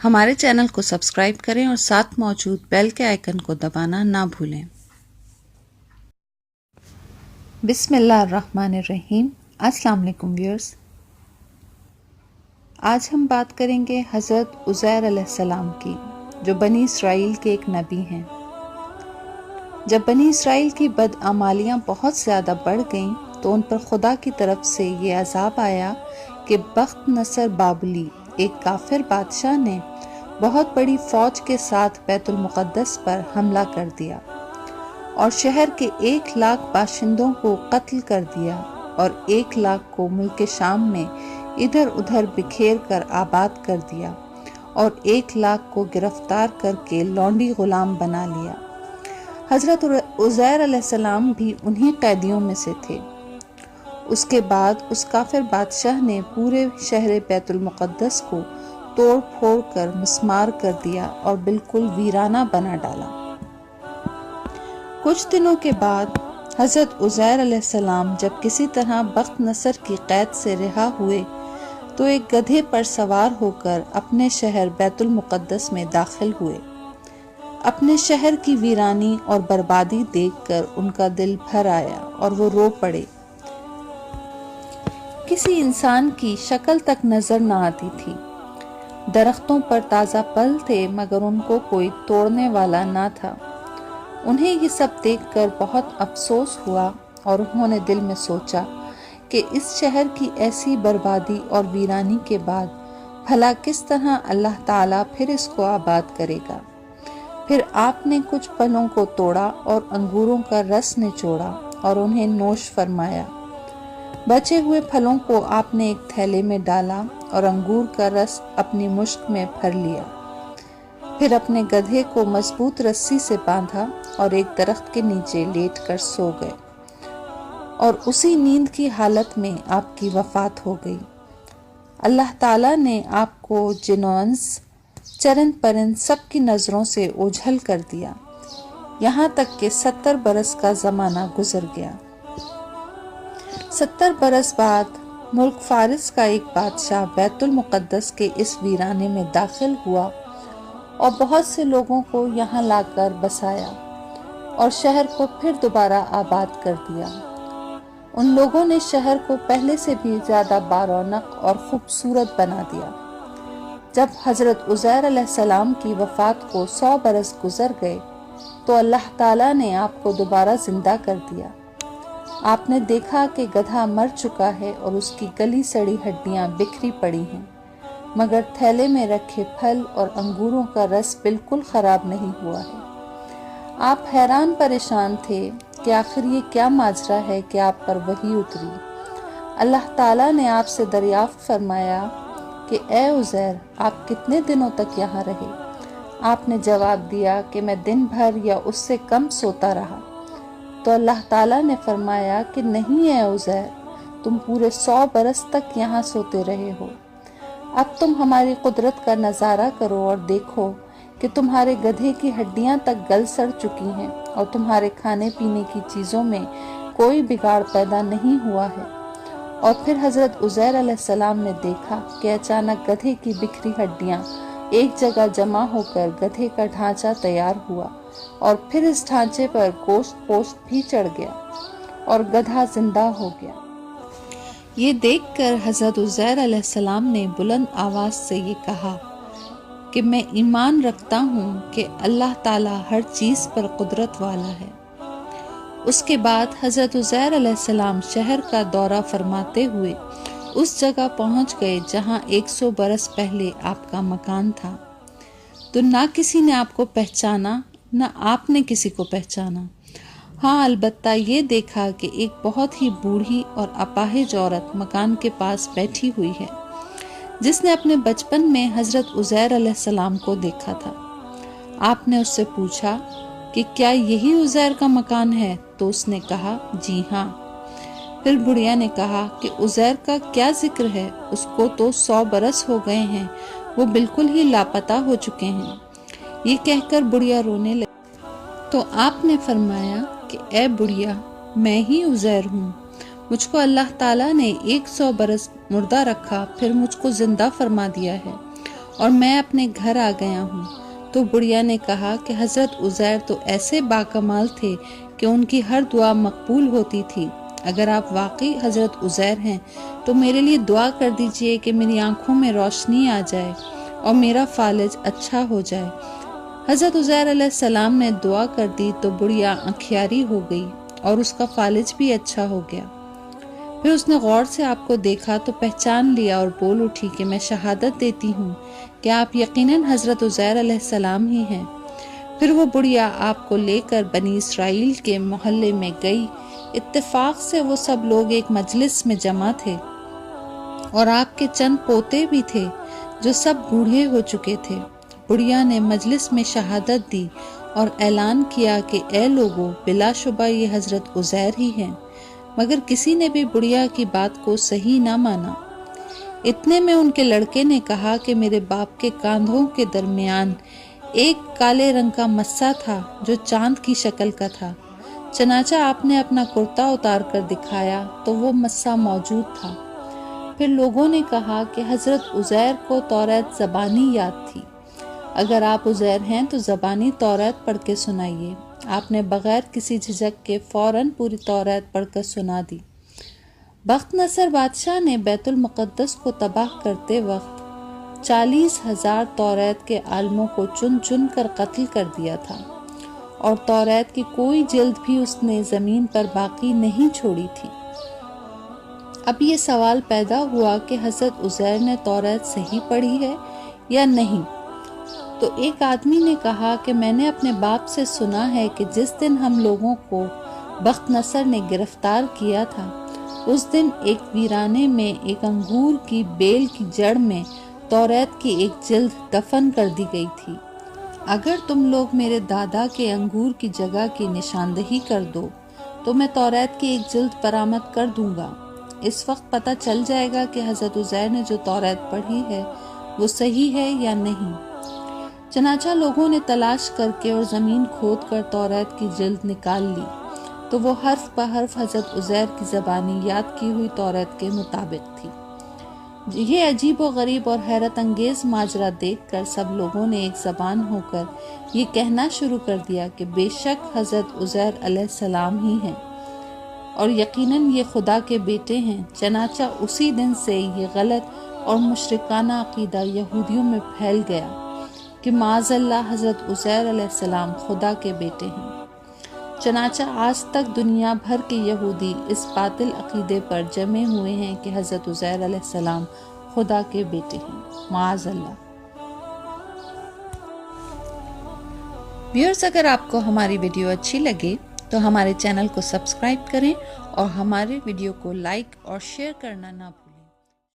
ہمارے چینل کو سبسکرائب کریں اور ساتھ موجود بیل کے آئیکن کو دبانا نہ بھولیں۔ بسم اللہ الرحمن الرحیم۔ السلام علیکم ویورز۔ آج ہم بات کریں گے حضرت عزیر علیہ السلام کی، جو بنی اسرائیل کے ایک نبی ہیں۔ جب بنی اسرائیل کی بدعمالیاں بہت زیادہ بڑھ گئیں تو ان پر خدا کی طرف سے یہ عذاب آیا کہ بخت نصر بابلی ایک کافر بادشاہ نے بہت بڑی فوج کے ساتھ بیت المقدس پر حملہ کر دیا اور شہر کے 1,00,000 باشندوں کو قتل کر دیا اور 1,00,000 کو ملک شام میں ادھر ادھر بکھیر کر آباد کر دیا اور 1,00,000 کو گرفتار کر کے لونڈی غلام بنا لیا۔ حضرت عزیر علیہ السلام بھی انہی قیدیوں میں سے تھے۔ اس کے بعد اس کافر بادشاہ نے پورے شہر بیت المقدس کو توڑ پھوڑ کر مسمار کر دیا اور بالکل ویرانہ بنا ڈالا۔ کچھ دنوں کے بعد حضرت عزیر علیہ السلام جب کسی طرح بخت نصر کی قید سے رہا ہوئے تو ایک گدھے پر سوار ہو کر اپنے شہر بیت المقدس میں داخل ہوئے۔ اپنے شہر کی ویرانی اور بربادی دیکھ کر ان کا دل بھر آیا اور وہ رو پڑے۔ کسی انسان کی شکل تک نظر نہ آتی تھی۔ درختوں پر تازہ پھل تھے مگر ان کو کوئی توڑنے والا نہ تھا۔ انہیں یہ سب دیکھ کر بہت افسوس ہوا اور انہوں نے دل میں سوچا کہ اس شہر کی ایسی بربادی اور ویرانی کے بعد بھلا کس طرح اللہ تعالیٰ پھر اس کو آباد کرے گا۔ پھر آپ نے کچھ پھلوں کو توڑا اور انگوروں کا رس نچوڑا اور انہیں نوش فرمایا۔ بچے ہوئے پھلوں کو آپ نے ایک تھیلے میں ڈالا اور انگور کا رس اپنی مشک میں بھر لیا۔ پھر اپنے گدھے کو مضبوط رسی سے باندھا اور ایک درخت کے نیچے لیٹ کر سو گئے اور اسی نیند کی حالت میں آپ کی وفات ہو گئی۔ اللہ تعالیٰ نے آپ کو جن و انس، چرند پرند سب کی نظروں سے اوجھل کر دیا، یہاں تک کہ 70 برس کا زمانہ گزر گیا۔ 70 برس بعد ملک فارس کا ایک بادشاہ بیت المقدس کے اس ویرانے میں داخل ہوا اور بہت سے لوگوں کو یہاں لا کر بسایا اور شہر کو پھر دوبارہ آباد کر دیا۔ ان لوگوں نے شہر کو پہلے سے بھی زیادہ بارونق اور خوبصورت بنا دیا۔ جب حضرت عزیر علیہ السلام کی وفات کو 100 برس گزر گئے تو اللہ تعالیٰ نے آپ کو دوبارہ زندہ کر دیا۔ آپ نے دیکھا کہ گدھا مر چکا ہے اور اس کی گلی سڑی ہڈیاں بکھری پڑی ہیں، مگر تھیلے میں رکھے پھل اور انگوروں کا رس بالکل خراب نہیں ہوا ہے۔ آپ حیران پریشان تھے کہ آخر یہ کیا ماجرا ہے کہ آپ پر وحی اتری۔ اللہ تعالیٰ نے آپ سے دریافت فرمایا کہ اے عزیر، آپ کتنے دنوں تک یہاں رہے؟ آپ نے جواب دیا کہ میں دن بھر یا اس سے کم سوتا رہا۔ تو اللہ تعالیٰ نے فرمایا کہ نہیں اے عزیر، تم پورے 100 برس تک یہاں سوتے رہے ہو۔ اب تم ہماری قدرت کا نظارہ کرو اور دیکھو کہ تمہارے گدھے کی ہڈیاں تک گل سڑ چکی ہیں اور تمہارے کھانے پینے کی چیزوں میں کوئی بگاڑ پیدا نہیں ہوا ہے۔ اور پھر حضرت عزیر علیہ السلام نے دیکھا کہ اچانک گدھے کی بکھری ہڈیاں ایک جگہ جمع ہو کر گدھے کا ڈھانچہ تیار ہوا اور پھر اس ڈھانچے پر گوشت پوشت بھی چڑھ گیا اور گدھا زندہ ہو گیا۔ یہ دیکھ کر حضرت عزیر علیہ السلام نے بلند آواز سے یہ کہا کہ میں ایمان رکھتا ہوں کہ اللہ تعالیٰ ہر چیز پر قدرت والا ہے۔ اس کے بعد حضرت عزیر علیہ السلام شہر کا دورہ فرماتے ہوئے اس جگہ پہنچ گئے جہاں 100 برس پہلے آپ کا مکان تھا۔ تو نہ کسی نے آپ کو پہچانا نہ آپ نے کسی کو پہچانا۔ ہاں، البتہ یہ دیکھا کہ ایک بہت ہی بوڑھی اور اپاہج عورت مکان کے پاس بیٹھی ہوئی ہے جس نے اپنے بچپن میں حضرت عزیر علیہ السلام کو دیکھا تھا۔ آپ نے اس سے پوچھا کہ کیا یہی عزیر کا مکان ہے؟ تو اس نے کہا جی ہاں۔ پھر بڑھیا نے کہا کہ عزیر کا کیا ذکر ہے، اس کو تو 100 برس ہو گئے ہیں، وہ بالکل ہی لاپتہ ہو چکے ہیں۔ یہ کہہ کر بڑھیا رونے لگی۔ تو آپ نے فرمایا کہ اے بڑھیا، میں ہی عزیر ہوں۔ مجھ کو اللہ تعالیٰ نے 100 برس مردہ رکھا، پھر مجھ کو زندہ فرما دیا ہے اور میں اپنے گھر آ گیا ہوں۔ تو بڑھیا نے کہا کہ حضرت عزیر تو ایسے باکمال تھے کہ ان کی ہر دعا مقبول ہوتی تھی۔ اگر آپ واقعی حضرت عزیر ہیں تو میرے لیے دعا کر دیجئے کہ میری آنکھوں میں روشنی آ جائے اور میرا فالج اچھا ہو جائے۔ حضرت عزیر علیہ السلام نے دعا کر دی تو بڑھیا آنکھیاری ہو گئی اور اس کا فالج بھی اچھا ہو گیا۔ پھر اس نے غور سے آپ کو دیکھا تو پہچان لیا اور بول اٹھی کہ میں شہادت دیتی ہوں کہ آپ یقیناً حضرت عزیر علیہ السلام ہی ہیں۔ پھر وہ بڑھیا آپ کو لے کر بنی اسرائیل کے محلے میں گئی۔ اتفاق سے وہ سب لوگ ایک مجلس میں جمع تھے اور آپ کے چند پوتے بھی تھے جو سب بوڑھے ہو چکے تھے۔ بڑھیا نے مجلس میں شہادت دی اور اعلان کیا کہ اے لوگو، بلا شبہ یہ حضرت عزیر ہی ہیں، مگر کسی نے بھی بڑھیا کی بات کو صحیح نہ مانا۔ اتنے میں ان کے لڑکے نے کہا کہ میرے باپ کے کاندھوں کے درمیان ایک کالے رنگ کا مسا تھا جو چاند کی شکل کا تھا۔ چنانچہ آپ نے اپنا کرتا اتار کر دکھایا تو وہ مسا موجود تھا۔ پھر لوگوں نے کہا کہ حضرت عزیر کو توریت زبانی یاد تھی، اگر آپ عزیر ہیں تو زبانی توریت پڑھ کے سنائیے۔ آپ نے بغیر کسی جھجک کے فوراً پوری توریت پڑھ کر سنا دی۔ بخت نصر بادشاہ نے بیت المقدس کو تباہ کرتے وقت 40,000 توریت کے عالموں کو چن چن کر قتل کر دیا تھا، اور توریت کی کوئی جلد بھی اس نے زمین پر باقی نہیں چھوڑی تھی۔ اب یہ سوال پیدا ہوا کہ حضرت عزیر نے توریت صحیح پڑھی ہے یا نہیں۔ تو ایک آدمی نے کہا کہ میں نے اپنے باپ سے سنا ہے کہ جس دن ہم لوگوں کو بخت نصر نے گرفتار کیا تھا، اس دن ایک ویرانے میں ایک انگور کی بیل کی جڑ میں توریت کی ایک جلد دفن کر دی گئی تھی۔ اگر تم لوگ میرے دادا کے انگور کی جگہ کی نشاندہی کر دو تو میں توریت کی ایک جلد برآمد کر دوں گا۔ اس وقت پتہ چل جائے گا کہ حضرت عزیر نے جو توریت پڑھی ہے وہ صحیح ہے یا نہیں۔ چنانچہ لوگوں نے تلاش کر کے اور زمین کھود کر توریت کی جلد نکال لی تو وہ حرف بحرف حضرت عزیر کی زبانی یاد کی ہوئی توریت کے مطابق تھی۔ یہ عجیب و غریب اور حیرت انگیز ماجرا دیکھ کر سب لوگوں نے ایک زبان ہو کر یہ کہنا شروع کر دیا کہ بے شک حضرت عزیر علیہ السلام ہی ہیں اور یقیناً یہ خدا کے بیٹے ہیں۔ چنانچہ اسی دن سے یہ غلط اور مشرکانہ عقیدہ یہودیوں میں پھیل گیا کہ معاذ اللہ حضرت عزیر علیہ السلام خدا کے بیٹے ہیں۔ چنانچہ آج تک دنیا بھر کے یہودی اس باطل عقیدے پر جمے ہوئے ہیں کہ حضرت عزیر علیہ السلام خدا کے بیٹے ہیں، معاذ اللہ۔ ویورز، اگر آپ کو ہماری ویڈیو اچھی لگے تو ہمارے چینل کو سبسکرائب کریں اور ہمارے ویڈیو کو لائک اور شیئر کرنا نہ بھولیں۔